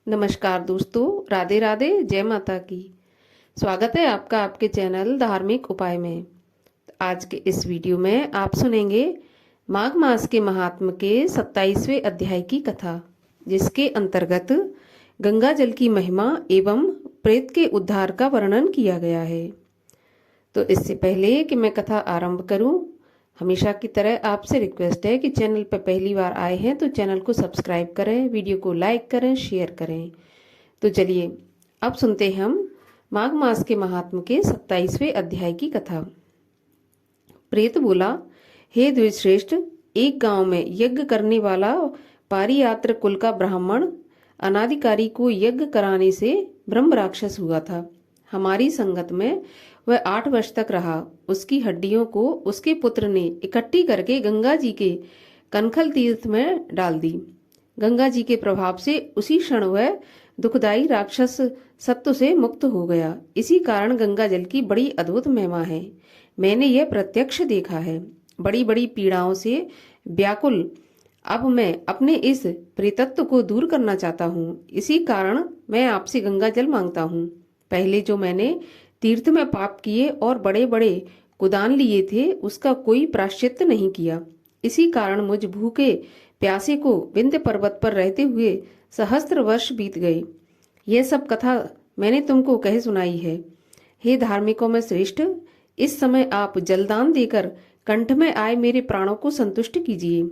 नमस्कार दोस्तों, राधे राधे, जय माता की। स्वागत है आपका आपके चैनल धार्मिक उपाय में। आज के इस वीडियो में आप सुनेंगे माघ मास के महात्म के 27वें अध्याय की कथा, जिसके अंतर्गत गंगा जल की महिमा एवं प्रेत के उद्धार का वर्णन किया गया है। तो इससे पहले कि मैं कथा आरंभ करूं, हमेशा की तरह आपसे रिक्वेस्ट है कि चैनल पर पहली बार आए हैं तो चैनल को सब्सक्राइब करें, वीडियो को लाइक करें, शेयर करें। तो चलिए अब सुनते हैं हम माघ मास के महात्म के 27वें अध्याय की कथा। प्रेत बोला, हे द्विजश्रेष्ठ, एक गांव में यज्ञ करने वाला पारियात्र कुल का ब्राह्मण अनाधिकारी को यज्ञ कराने से ब्रह्म राक्षस हुआ था। हमारी संगत में वह 8 वर्ष तक रहा। उसकी हड्डियों को उसके पुत्र ने इकट्ठी करके गंगा जी के कनखल तीर्थ में डाल दी। गंगा जी के प्रभाव से उसी क्षण वह दुखदायी राक्षस सत्व से मुक्त हो गया। इसी कारण गंगा जल की बड़ी अद्भुत महिमा है। मैंने यह प्रत्यक्ष देखा है। बड़ी बड़ी पीड़ाओं से व्याकुल अब मैं अपने इस प्रेतत्व को दूर करना चाहता हूँ। इसी कारण मैं आपसे गंगा जल मांगता हूँ। पहले जो मैंने तीर्थ में पाप किए और बड़े बड़े कुदान लिए थे, उसका कोई प्रायश्चित्त नहीं किया। इसी कारण मुझ भूखे प्यासे को विंध्य पर्वत पर रहते हुए सहस्त्र वर्ष बीत गए। यह सब कथा मैंने तुमको कह सुनाई है। हे धार्मिकों में श्रेष्ठ, इस समय आप जलदान देकर कंठ में आए मेरे प्राणों को संतुष्ट कीजिए।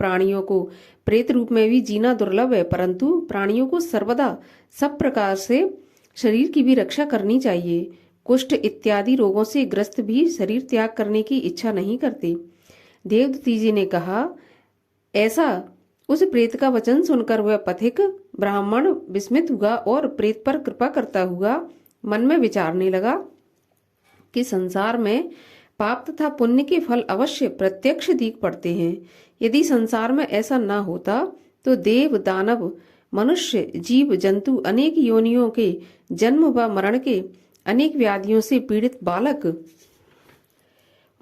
प्राणियों को प्रेत रूप में भी जीना दुर्लभ है, परंतु प्राणियों को सर्वदा सब प्रकार से शरीर की भी रक्षा करनी चाहिए। कुष्ठ इत्यादि रोगों से ग्रस्त भी शरीर त्याग करने की इच्छा नहीं करते। देवदत्ती जी ने कहा, ऐसा उस प्रेत का वचन सुनकर वह पथिक ब्राह्मण विस्मित हुआ और प्रेत पर कृपा करता हुआ मन में विचारने लगा कि संसार में पाप तथा पुण्य के फल अवश्य प्रत्यक्ष दिख पड़ते हैं। यदि संसार में ऐसा न होता तो देव, दानव, मनुष्य, जीव जंतु अनेक योनियों के जन्म व मरण के अनेक व्याधियों से पीड़ित बालक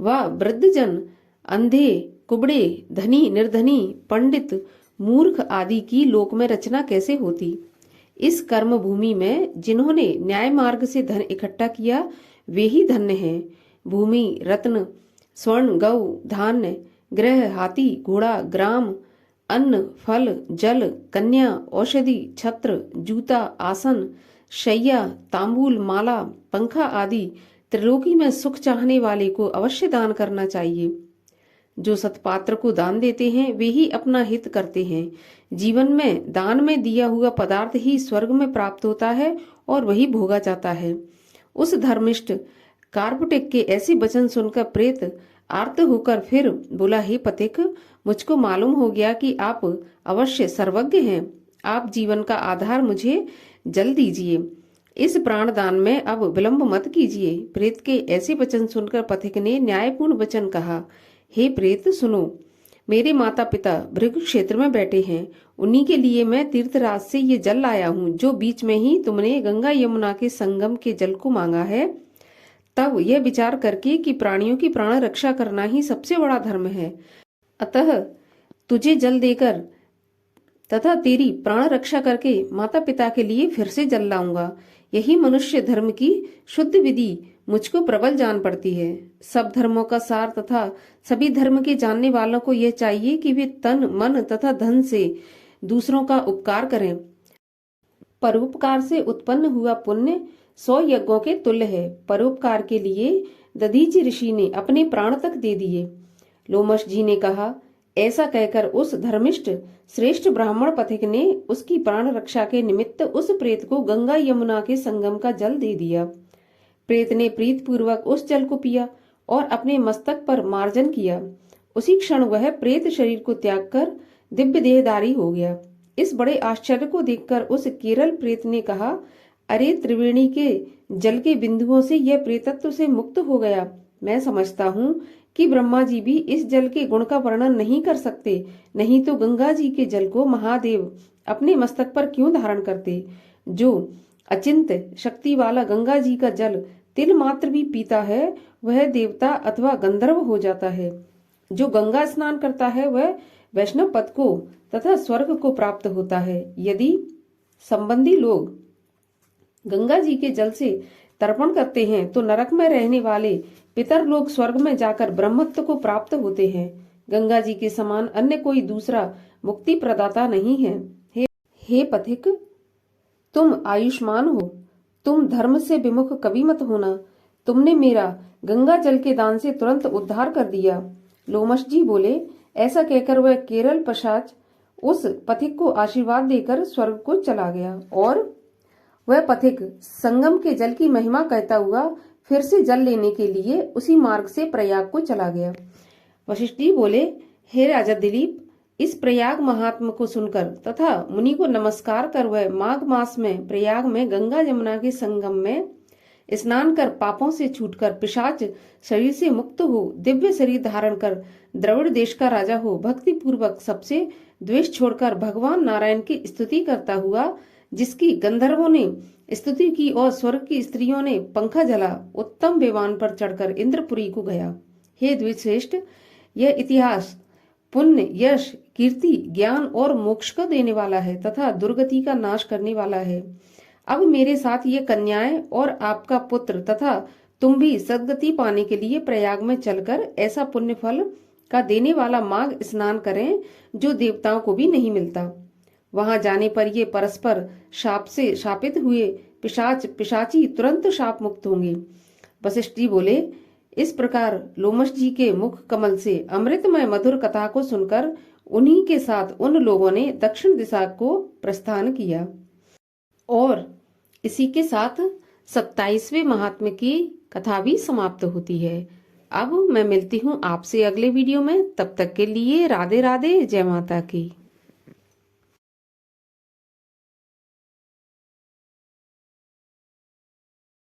व वृद्धजन, अंधे, कुबड़े, धनी, निर्धनी, पंडित, मूर्ख आदि की लोक में रचना कैसे होती। इस कर्म भूमि में जिन्होंने न्याय मार्ग से धन इकट्ठा किया वे ही धन्य हैं। भूमि, रत्न, स्वर्ण, गौ, धान्य, गृह, हाथी, घोड़ा, ग्राम, अन्न, फल, जल, कन्या, औषधि, छत्र, जूता, आसन, शैया, तांबूल, माला, पंखा आदि त्रिलोकी में सुख चाहने वाले को अवश्य दान करना चाहिए। जो सत्पात्र को दान देते हैं वे ही अपना हित करते हैं। जीवन में दान में दिया हुआ पदार्थ ही स्वर्ग में प्राप्त होता है और वही भोगा जाता है। उस धर्मिष्ठ कार्पटिक के ऐसे वचन सुनकर प्रेत आर्त होकर फिर बोला, हे पथिक, मुझको मालूम हो गया कि आप अवश्य सर्वज्ञ हैं। आप जीवन का आधार मुझे जल दीजिए। इस प्राण दान में अब विलंब मत कीजिए। प्रेत के ऐसे वचन सुनकर पथिक ने न्यायपूर्ण वचन कहा, हे प्रेत सुनो, मेरे माता पिता भृगु क्षेत्र में बैठे हैं। उन्हीं के लिए मैं तीर्थराज से ये जल लाया हूँ, जो बीच में ही तुमने गंगा यमुना के संगम के जल को मांगा है। तब यह विचार करके कि प्राणियों की प्राण रक्षा करना ही सबसे बड़ा धर्म है, अतः तुझे जल देकर तथा तेरी प्राण रक्षा करके माता पिता के लिए फिर से जल लाऊंगा। यही मनुष्य धर्म की शुद्ध विधि मुझको प्रबल जान पड़ती है। सब धर्मों का सार तथा सभी धर्म के जानने वालों को यह चाहिए कि वे तन, मन तथा धन से दूसरों का उपकार करें। परोपकार से उत्पन्न हुआ पुण्य 100 यज्ञों के तुल्य है। परोपकार के लिए दधीचि ऋषि ने अपने प्राण तक दे दिए। लोमश जी ने कहा, ऐसा कहकर उस धर्मिष्ठ श्रेष्ठ ब्राह्मण पथिक ने उसकी प्राण रक्षा के निमित्त उस प्रेत को गंगा यमुना के संगम का जल दे दिया। प्रेत ने प्रीत पूर्वक उस जल को पिया और अपने मस्तक पर मार्जन किया। उसी क्षण वह प्रेत शरीर को त्याग कर दिव्य देहधारी हो गया। इस बड़े आश्चर्य को देखकर उस केरल प्रेत ने कहा, अरे त्रिवेणी के जल के बिंदुओं से यह प्रेतत्व से मुक्त हो गया। मैं समझता हूँ कि ब्रह्मा जी भी इस जल के गुण का वर्णन नहीं कर सकते, नहीं तो गंगा जी के जल को महादेव अपने मस्तक पर क्यों धारण करते। जो अचिंत शक्ति वाला गंगा जी का जल तिल मात्र भी पीता है वह देवता अथवा गंधर्व हो जाता है। जो गंगा स्नान करता है वह वैष्णव पद को तथा स्वर्ग को प्राप्त होता है। यदि संबंधी लोग गंगा जी के जल से तर्पण करते हैं तो नरक में रहने वाले पितर लोग स्वर्ग में जाकर ब्रह्मत्व को प्राप्त होते हैं। गंगा जी के समान अन्य कोई दूसरा मुक्ति प्रदाता नहीं है। हे पथिक, तुम आयुष्मान हो, तुम धर्म से विमुख कभी मत होना। तुमने मेरा गंगा जल के दान से तुरंत उद्धार कर दिया। लोमश जी बोले। ऐसा कहकर वह केरल पिशाच उस पथिक को आशीर्वाद देकर स्वर्ग को चला गया और वह पथिक संगम के जल की महिमा कहता हुआ फिर से जल लेने के लिए उसी मार्ग से प्रयाग को चला गया। वशिष्ठ जी बोले, हे राजा दिलीप, इस प्रयाग महात्म को सुनकर तथा मुनि को नमस्कार कर वह माघ मास में प्रयाग में गंगा जमुना के संगम में स्नान कर पापों से छूटकर पिशाच शरीर से मुक्त हो दिव्य शरीर धारण कर द्रविड़ देश का राजा हो भक्ति पूर्वक सबसे द्वेष छोड़कर भगवान नारायण की स्तुति करता हुआ, जिसकी गंधर्वों ने स्तुति की और स्वर्ग की स्त्रियों ने पंखा जला, उत्तम विमान पर चढ़कर इंद्रपुरी को गया। हे द्विश्रेष्ठ, यह इतिहास पुण्य, यश, कीर्ति, ज्ञान और मोक्ष को देने वाला है तथा दुर्गति का नाश करने वाला है। अब मेरे साथ ये कन्याएं और आपका पुत्र तथा तुम भी सद्गति पाने के लिए प्रयाग में चलकर ऐसा पुण्य फल का देने वाला माघ स्नान करें जो देवताओं को भी नहीं मिलता। वहां जाने पर ये परस्पर शाप से शापित हुए पिशाच पिशाची तुरंत शाप मुक्त होंगे। वशिष्ठ जी बोले, इस प्रकार लोमश जी के मुख कमल से अमृतमय मधुर कथा को सुनकर उन्हीं के साथ उन लोगों ने दक्षिण दिशा को प्रस्थान किया और इसी के साथ 27वें महात्म्य की कथा भी समाप्त होती है। अब मैं मिलती हूँ आपसे अगले वीडियो में। तब तक के लिए राधे राधे, जय माता की।